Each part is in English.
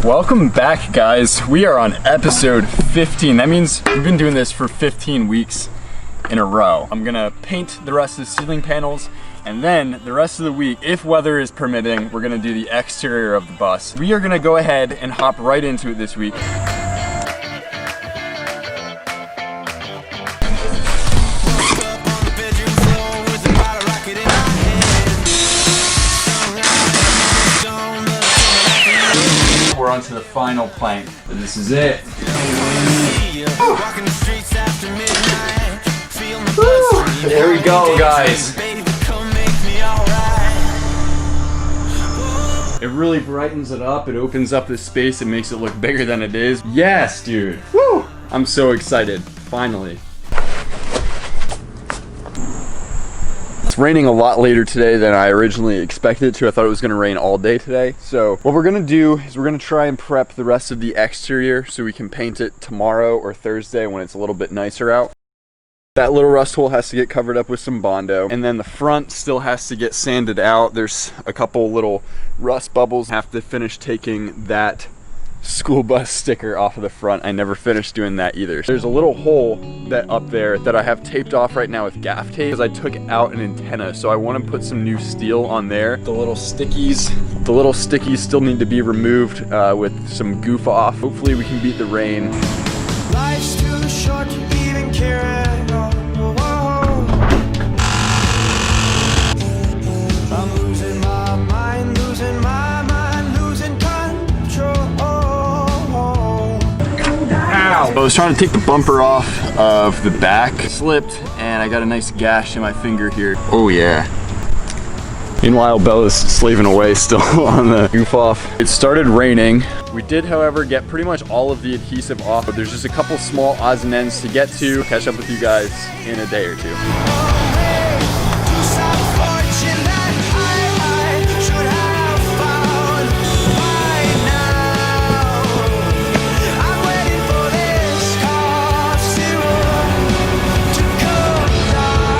Welcome back, guys. We are on episode 15. That means we've been doing this for 15 weeks in a row. I'm gonna paint the rest of the ceiling panels, and then the rest of the week, if weather is permitting, we're gonna do the exterior of the bus. We are gonna go ahead and hop right into it this week. We're onto the final plank, and this is it. There we go, guys. It really brightens it up. It opens up the space. It makes it look bigger than it is. Yes, dude. Woo! I'm so excited. Finally. It's raining a lot later today than I originally expected it to. I thought it was gonna rain all day today. So what we're gonna do is we're gonna try and prep the rest of the exterior so we can paint it tomorrow or Thursday when it's a little bit nicer out. That little rust hole has to get covered up with some Bondo, and then the front still has to get sanded out. There's a couple little rust bubbles. I have to finish taking that school bus sticker off of the front. I never finished doing that either. There's a little hole that up there that I have taped off right now with gaff tape because I took out an antenna, so I want to put some new steel on there. The little stickies still need to be removed with some goof off. Hopefully we can beat the rain. Life's too short to even care at all. I'm losing my mind, losing my mind, losing control. Ow! I was trying to take the bumper off of the back, slipped, and I got a nice gash in my finger here. Oh yeah. Meanwhile, Bella's slaving away still on the goof off. It started raining. We did, however, get pretty much all of the adhesive off, but there's just a couple small odds and ends to get to. Catch up with you guys in a day or two.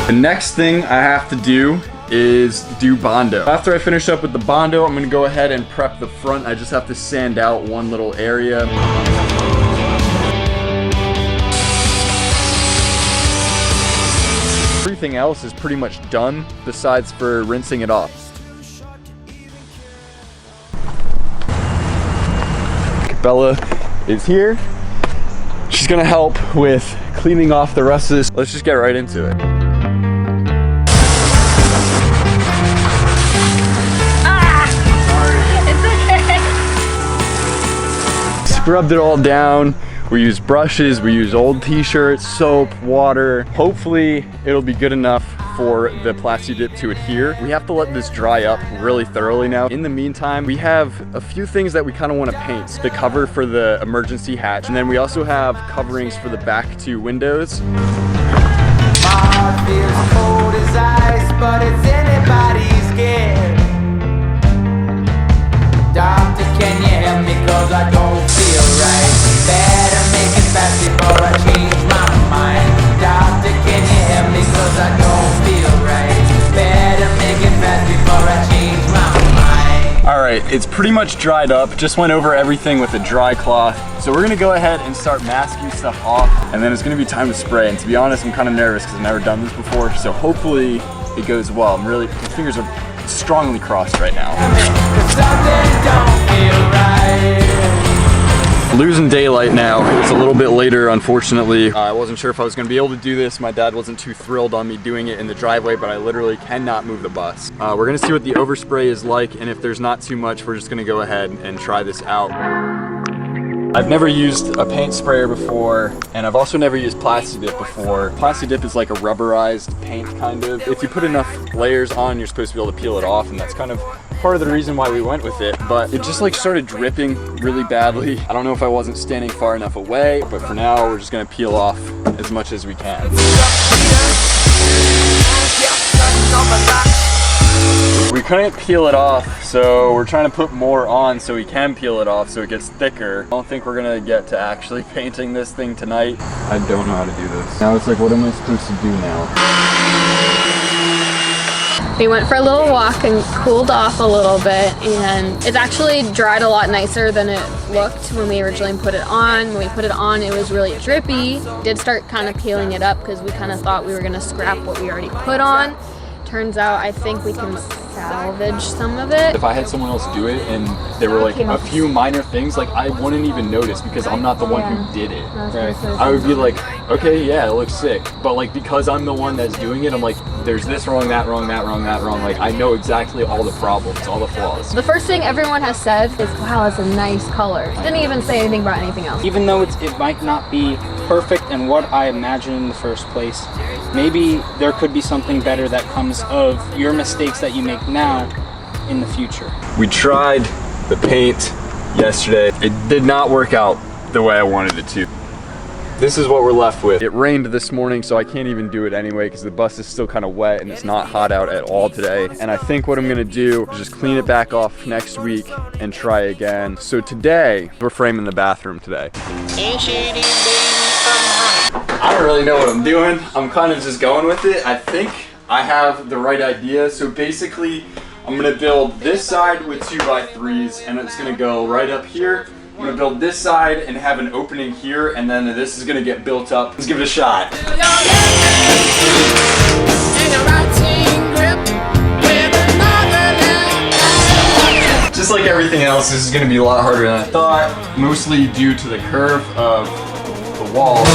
The next thing I have to do is do Bondo. After I finish up with the Bondo, I'm gonna go ahead and prep the front. I just have to sand out one little area. Everything else is pretty much done besides for rinsing it off. Bella is here. She's gonna help with cleaning off the rest of this. Let's just get right into it. Rubbed it all down. We use brushes, we use old t-shirts, soap, water. Hopefully it'll be good enough for the plasti dip to adhere. We have to let this dry up really thoroughly now. In the meantime, we have a few things that we kind of want to paint. The cover for the emergency hatch, and then we also have coverings for the back two windows. My heart feels cold as ice, but it's anybody's guess. Doctor, can you help me, 'cause I don't feel right. Better make it fast before I change my mind. Doctor, can you help me, 'cause I don't feel right. Better make it fast before I change my mind. All right, it's pretty much dried up. Just went over everything with a dry cloth. So we're gonna go ahead and start masking stuff off, and then it's gonna be time to spray. And to be honest, I'm kind of nervous because I've never done this before. So hopefully it goes well. My fingers are strongly crossed right now. Losing daylight now. It's a little bit later, unfortunately. I wasn't sure if I was gonna be able to do this. My dad wasn't too thrilled on me doing it in the driveway, but I literally cannot move the bus. We're gonna see what the overspray is like, and if there's not too much, we're just gonna go ahead and try this out. I've never used a paint sprayer before, and I've also never used plasti dip before. Plasti dip is like a rubberized paint, kind of. If you put enough layers on, you're supposed to be able to peel it off, and that's kind of part of the reason why we went with it. But it just like started dripping really badly. I don't know if I wasn't standing far enough away, but for now, we're just gonna peel off as much as we can. We couldn't peel it off, so we're trying to put more on so we can peel it off so it gets thicker. I don't think we're gonna get to actually painting this thing tonight. I don't know how to do this. Now it's like, what am I supposed to do now? We went for a little walk and cooled off a little bit, and it's actually dried a lot nicer than it looked when we originally put it on. When we put it on, it was really drippy. Did start kind of peeling it up because we kind of thought we were gonna scrap what we already put on. Turns out I think we can salvage some of it. If I had someone else do it and there were like a few minor things, like I wouldn't even notice because I'm not the one who did it. I would be like, okay, yeah, it looks sick. But like because I'm the one that's doing it, I'm like, there's this wrong, that wrong, that wrong, that wrong. Like I know exactly all the problems, all the flaws. The first thing everyone has said is, wow, it's a nice color. Didn't even say anything about anything else. Even though it might not be perfect and what I imagined in the first place, maybe there could be something better that comes of your mistakes that you make now in the future. We tried the paint yesterday. It did not work out the way I wanted it to. This is what we're left with. It rained this morning, so I can't even do it anyway because the bus is still kind of wet and it's not hot out at all today. And I think what I'm gonna do is just clean it back off next week and try again. So today, we're framing the bathroom today. I don't really know what I'm doing. I'm kind of just going with it. I think I have the right idea. So basically, I'm gonna build this side with 2x3s and it's gonna go right up here. I'm gonna build this side and have an opening here, and then this is gonna get built up. Let's give it a shot. Just like everything else, this is gonna be a lot harder than I thought, mostly due to the curve of the wall.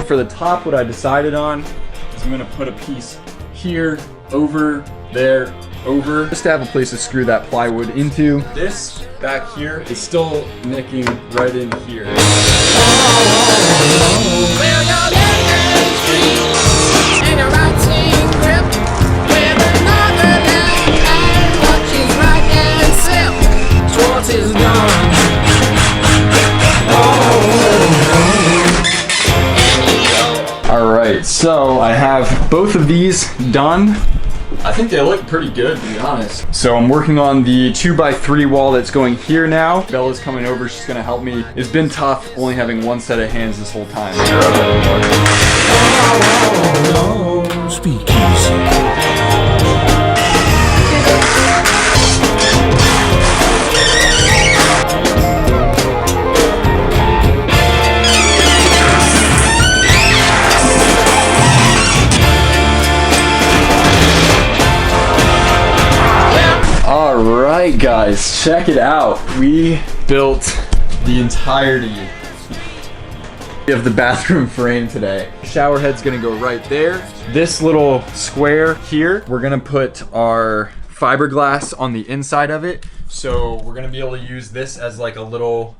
For the top, what I decided on is I'm gonna put a piece here, over, there, over, just to have a place to screw that plywood into. This back here is still nicking right in here. Alright, so I have both of these done. I think they look pretty good, to be honest. So I'm working on the 2x3 wall that's going here now. Bella's coming over, she's gonna help me. It's been tough only having one set of hands this whole time. Speak easy. Alright guys, check it out. We built the entirety of the bathroom frame today. Shower head's gonna go right there. This little square here, we're gonna put our fiberglass on the inside of it. So we're gonna be able to use this as like a little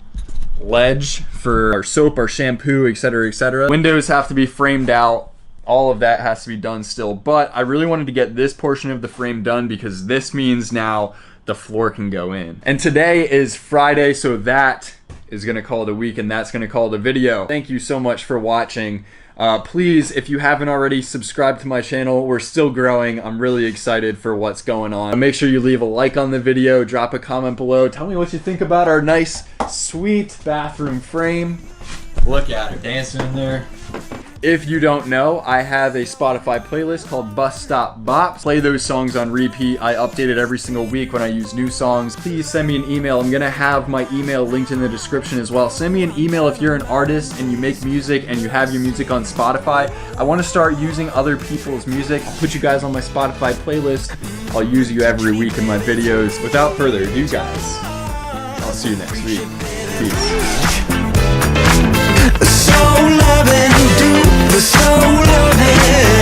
ledge for our soap, our shampoo, etc., etc. Windows have to be framed out. All of that has to be done still, but I really wanted to get this portion of the frame done because this means now the floor can go in. And today is Friday, so that is gonna call it a week and that's gonna call it a video. Thank you so much for watching. Please, if you haven't already, subscribe to my channel. We're still growing. I'm really excited for what's going on. Make sure you leave a like on the video, drop a comment below. Tell me what you think about our nice, sweet bathroom frame. Look at her dancing in there. If you don't know, I have a Spotify playlist called Bus Stop Bops. Play those songs on repeat. I update it every single week when I use new songs. Please send me an email. I'm gonna have my email linked in the description as well. Send me an email if you're an artist and you make music and you have your music on Spotify. I wanna start using other people's music. I'll put you guys on my Spotify playlist. I'll use you every week in my videos. Without further ado, guys, I'll see you next week. Peace. So loving, do the so loving.